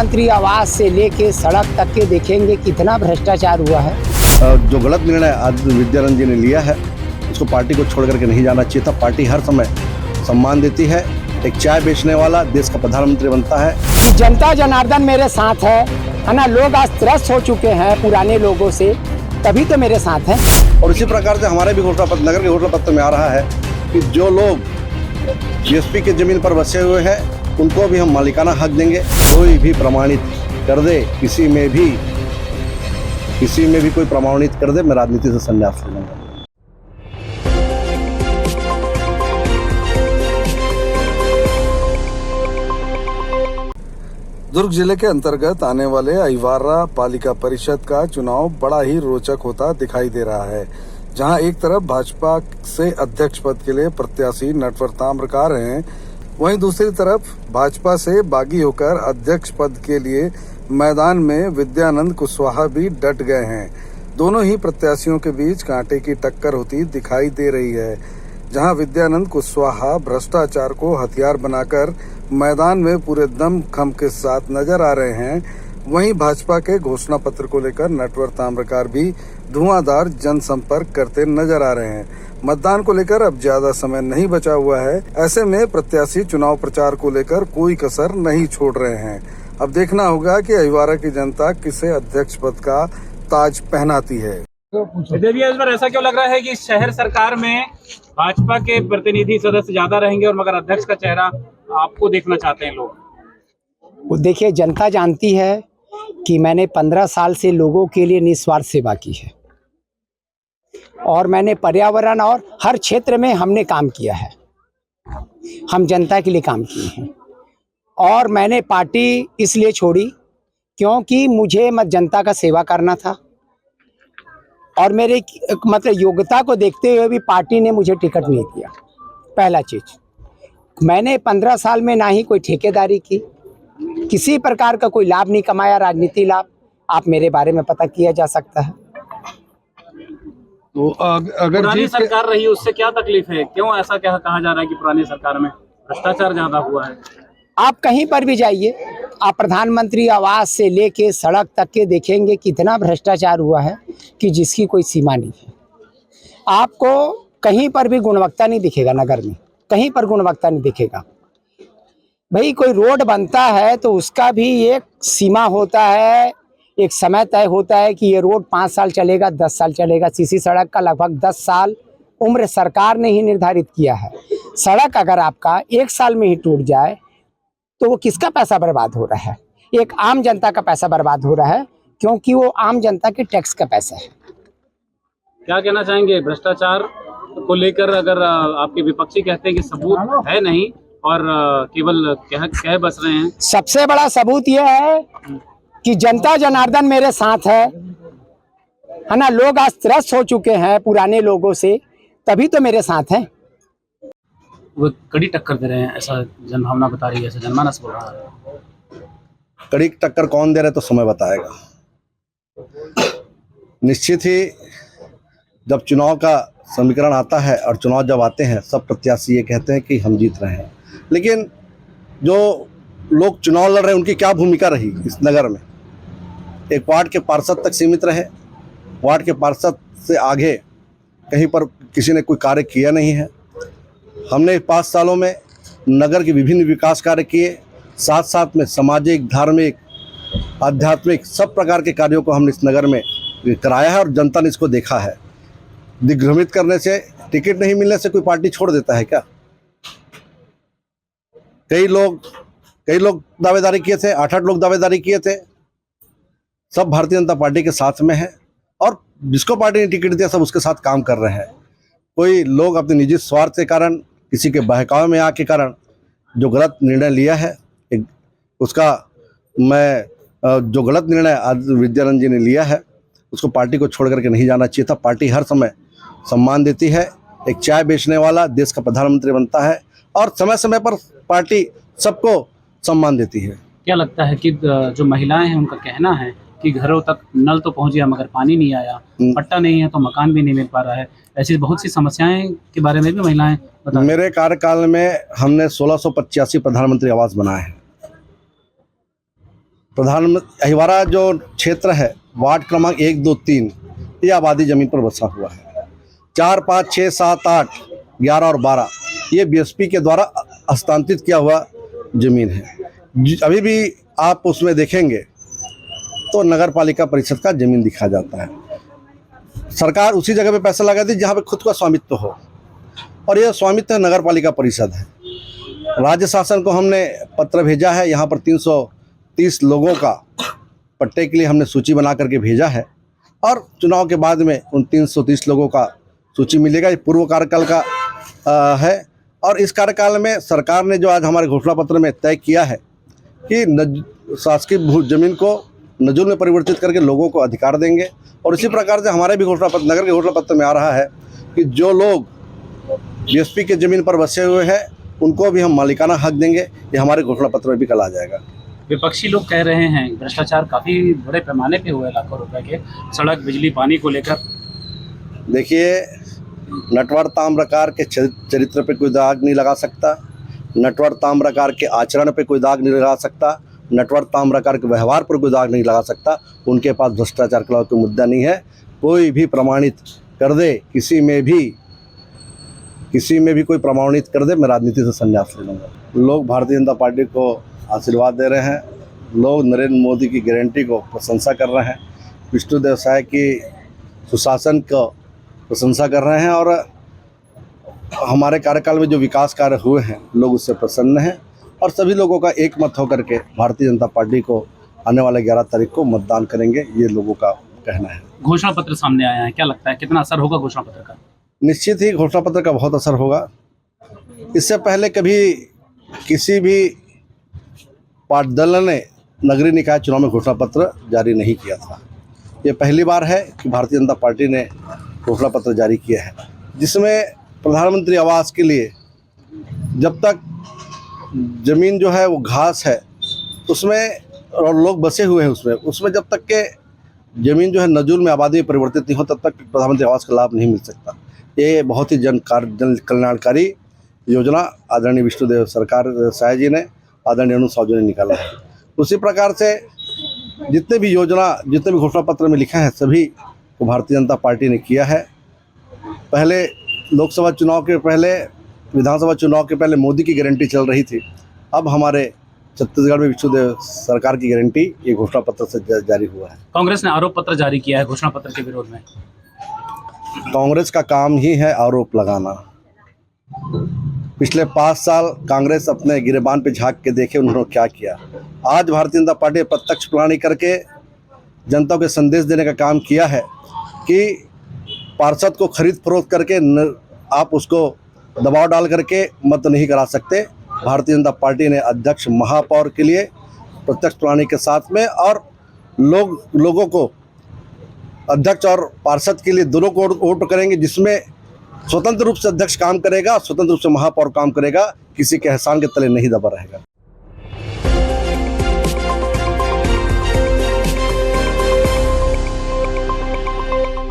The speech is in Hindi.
प्रधानमंत्री आवास से लेके सड़क तक के देखेंगे कितना भ्रष्टाचार हुआ है। जो गलत निर्णय आज विद्यानंद जी ने लिया है उसको पार्टी को छोड़ करके नहीं जाना चाहिए था। पार्टी हर समय सम्मान देती है। एक चाय बेचने वाला देश का प्रधानमंत्री बनता है। कि जनता जनार्दन मेरे साथ है ना। लोग आज त्रस्त हो चुके हैं पुराने लोगों से, तभी तो मेरे साथ हैं। और इसी प्रकार से हमारे भी घोषणा पत्र, नगर के घोषणा पत्र में आ रहा है कि जो लोग जीएसपी के जमीन पर बसे हुए हैं उनको भी हम मालिकाना हक देंगे। कोई भी प्रमाणित कर दे, किसी में भी कोई प्रमाणित कर दे, मैं राजनीति से संन्यास ले लूंगा। दुर्ग जिले के अंतर्गत आने वाले अहिवारा पालिका परिषद का चुनाव बड़ा ही रोचक होता दिखाई दे रहा है, जहां एक तरफ भाजपा से अध्यक्ष पद के लिए प्रत्याशी नटवर ताम्रकार हैं, वहीं दूसरी तरफ भाजपा से बागी होकर अध्यक्ष पद के लिए मैदान में विद्यानंद कुशवाहा भी डट गए हैं। दोनों ही प्रत्याशियों के बीच कांटे की टक्कर होती दिखाई दे रही है, जहां विद्यानंद कुशवाहा भ्रष्टाचार को हथियार बनाकर मैदान में पूरे दमखम के साथ नजर आ रहे हैं, वहीं भाजपा के घोषणा पत्र को लेकर नटवर ताम्रकार भी धुआंधार जनसंपर्क करते नजर आ रहे हैं। मतदान को लेकर अब ज्यादा समय नहीं बचा हुआ है, ऐसे में प्रत्याशी चुनाव प्रचार को लेकर कोई कसर नहीं छोड़ रहे हैं। अब देखना होगा कि अहिवारा की जनता किसे अध्यक्ष पद का ताज पहनाती है। देवी, इस बार ऐसा क्यों लग रहा है कि शहर सरकार में भाजपा के प्रतिनिधि सदस्य ज्यादा रहेंगे और मगर अध्यक्ष का चेहरा आपको देखना चाहते हैं लोग? वो देखिए, जनता जानती है कि मैंने 15 साल से लोगों के लिए निस्वार्थ सेवा की है और मैंने पर्यावरण और हर क्षेत्र में हमने काम किया है। हम जनता के लिए काम किए हैं और मैंने पार्टी इसलिए छोड़ी क्योंकि मुझे जनता का सेवा करना था और मेरे मतलब योग्यता को देखते हुए भी पार्टी ने मुझे टिकट नहीं दिया। पहला चीज, मैंने 15 साल में ना ही कोई ठेकेदारी की, किसी प्रकार का कोई लाभ नहीं कमाया, राजनीति लाभ। आप मेरे बारे में पता किया जा सकता है। तो अगर पुरानी सरकार रही उससे क्या तकलीफ है? क्यों ऐसा क्या कहा जा रहा है कि पुरानी सरकार में भ्रष्टाचार ज्यादा हुआ है? आप कहीं पर भी जाइए, आप प्रधानमंत्री आवास से लेके सड़क तक के देखेंगे कितना भ्रष्टाचार हुआ है कि जिसकी कोई सीमा नहीं है। आपको कहीं पर भी गुणवत्ता नहीं दिखेगा, नगर में कहीं पर गुणवत्ता नहीं दिखेगा। भाई, कोई रोड बनता है तो उसका भी एक सीमा होता है, एक समय तय होता है कि ये रोड 5 साल चलेगा, 10 साल चलेगा। सीसी सड़क का लगभग 10 साल उम्र सरकार ने ही निर्धारित किया है। सड़क अगर आपका 1 साल में ही टूट जाए तो वो किसका पैसा बर्बाद हो रहा है? एक आम जनता का पैसा बर्बाद हो रहा है, क्योंकि वो आम जनता के टैक्स का पैसा है। क्या कहना चाहेंगे भ्रष्टाचार को लेकर? अगर आपके विपक्षी कहते हैं कि सबूत है नहीं और केवल कह बस रहे हैं। सबसे बड़ा सबूत यह है कि जनता जनार्दन मेरे साथ है ना। लोग आज त्रस्त हो चुके हैं पुराने लोगों से, तभी तो मेरे साथ हैं। वो कड़ी टक्कर दे रहे हैं, ऐसा जनभावना बता रही है, ऐसा जनमानस बोल रहा है। कड़ी टक्कर कौन दे रहे तो समय बताएगा। निश्चित ही जब चुनाव का समीकरण आता है और चुनाव जब आते हैं, सब प्रत्याशी ये कहते हैं कि हम जीत रहे हैं, लेकिन जो लोग चुनाव लड़ रहे हैं उनकी क्या भूमिका रही इस नगर में? एक वार्ड के पार्षद तक सीमित रहे। वार्ड के पार्षद से आगे कहीं पर किसी ने कोई कार्य किया नहीं है। हमने 5 सालों में नगर के विभिन्न विकास कार्य किए, साथ साथ में सामाजिक, धार्मिक, आध्यात्मिक सब प्रकार के कार्यों को हमने इस नगर में कराया है और जनता ने इसको देखा है। दिग्भ्रमित करने से, टिकट नहीं मिलने से कोई पार्टी छोड़ देता है क्या? कई लोग दावेदारी किए थे, 8 लोग दावेदारी किए थे। सब भारतीय जनता पार्टी के साथ में है और जिसको पार्टी ने टिकट दिया सब उसके साथ काम कर रहे हैं। कोई लोग अपने निजी स्वार्थ के कारण, किसी के बहकावे में आके कारण जो गलत निर्णय लिया है, जो गलत निर्णय आज विद्यानंद जी ने लिया है उसको पार्टी को छोड़ करके नहीं जाना चाहिए था। पार्टी हर समय सम्मान देती है। एक चाय बेचने वाला देश का प्रधानमंत्री बनता है और समय समय पर पार्टी सबको सम्मान देती है। क्या लगता है कि जो महिलाएं हैं उनका कहना है कि घरों तक नल तो पहुंच गया मगर पानी नहीं आया, पट्टा नहीं है तो मकान भी नहीं मिल पा रहा है, ऐसी बहुत सी समस्याएं के बारे में भी महिलाएं बता। मेरे कार्यकाल में हमने 1685 प्रधानमंत्री आवास बनाए हैं प्रधानमंत्री अहिवारा जो क्षेत्र है, वार्ड क्रमांक 1, 2, 3, ये आबादी ज़मीन पर बसा हुआ है। 4, 5, 6, 7, 8, 11 और 12 ये बीएसपी के द्वारा हस्तांतरित किया हुआ ज़मीन है। अभी भी आप उसमें देखेंगे तो नगर पालिका परिषद का ज़मीन दिखा जाता है। सरकार उसी जगह पे पैसा लगाती है जहाँ पे खुद का स्वामित्व हो, और यह स्वामित्व नगर पालिका परिषद है। राज्य शासन को हमने पत्र भेजा है, यहाँ पर 330 लोगों का पट्टे के लिए हमने सूची बना करके भेजा है, और चुनाव के बाद में उन 330 लोगों का सूची मिलेगा। ये पूर्व कार्यकाल का है, और इस कार्यकाल में सरकार ने जो आज हमारे घोषणा पत्र में तय किया है कि शासकीय भू जमीन को नजूल में परिवर्तित करके लोगों को अधिकार देंगे। और इसी प्रकार से हमारे भी घोषणा पत्र, नगर के घोषणा पत्र में आ रहा है कि जो लोग बीएसपी के ज़मीन पर बसे हुए हैं उनको भी हम मालिकाना हक देंगे। ये हमारे घोषणा पत्र में भी कल आ जाएगा। विपक्षी लोग कह रहे हैं भ्रष्टाचार काफ़ी बड़े पैमाने पे हुए, लाखों रुपए के, सड़क, बिजली, पानी को लेकर। देखिए, नटवर ताम्रकार के चरित्र पे कोई दाग नहीं लगा सकता, नटवर ताम्रकार के आचरण पे कोई दाग नहीं लगा सकता, नटवर ताम्रकार के व्यवहार पर कोई दाग नहीं लगा सकता। उनके पास भ्रष्टाचार का कोई मुद्दा नहीं है। कोई भी प्रमाणित कर दे, किसी में भी कोई प्रमाणित कर दे, मैं राजनीति से संन्यास ले लूँगा। लोग भारतीय जनता पार्टी को आशीर्वाद दे रहे हैं, लोग नरेंद्र मोदी की गारंटी को प्रशंसा कर रहे हैं, विष्णुदेव साय की सुशासन को प्रशंसा कर रहे हैं, और हमारे कार्यकाल में जो विकास कार्य हुए हैं लोग उससे प्रसन्न हैं, और सभी लोगों का एक मत होकर के भारतीय जनता पार्टी को आने वाले 11 तारीख को मतदान करेंगे, ये लोगों का कहना है। घोषणा पत्र सामने आया है, क्या लगता है कितना असर होगा घोषणा पत्र का? निश्चित ही घोषणा पत्र का बहुत असर होगा। इससे पहले कभी किसी भी पार्टी दल ने नगरीय निकाय चुनाव में घोषणा पत्र जारी नहीं किया था। ये पहली बार है कि भारतीय जनता पार्टी ने घोषणा पत्र जारी किया है, जिसमें प्रधानमंत्री आवास के लिए जब तक ज़मीन जो है वो घास है उसमें, और लोग बसे हुए हैं उसमें जब तक के ज़मीन जो है नजूल में आबादी में परिवर्तित नहीं हो तब तक प्रधानमंत्री आवास का लाभ नहीं मिल सकता। ये बहुत ही जन कल्याणकारी योजना आदरणीय विष्णुदेव सरकार साय जी ने, आदरणीय अनु साहू जी ने निकाला है। उसी प्रकार से जितने भी घोषणा पत्र में लिखा है सभी को भारतीय जनता पार्टी ने किया है। पहले लोकसभा चुनाव के पहले, विधानसभा चुनाव के पहले मोदी की गारंटी चल रही थी, अब हमारे छत्तीसगढ़ में विष्णुदेव सरकार की गारंटी ये घोषणा पत्र से जारी हुआ है। कांग्रेस ने आरोप पत्र जारी किया है घोषणा पत्र के विरोध में। कांग्रेस का काम ही है आरोप लगाना। पिछले 5 साल कांग्रेस अपने गिरेबान पे झांक के देखे उन्होंने क्या किया। आज भारतीय जनता पार्टी प्रत्यक्ष प्रणाली करके जनता को संदेश देने का काम किया है कि पार्षद को खरीद फरोख्त करके आप उसको दबाव डाल करके मत नहीं करा सकते। भारतीय जनता पार्टी ने अध्यक्ष, महापौर के लिए प्रत्यक्ष प्रणाली के साथ में, और लोगों को अध्यक्ष और पार्षद के लिए दोनों को वोट करेंगे, जिसमें स्वतंत्र रूप से अध्यक्ष काम करेगा, स्वतंत्र रूप से महापौर काम करेगा, किसी के एहसान के तले नहीं दबा रहेगा।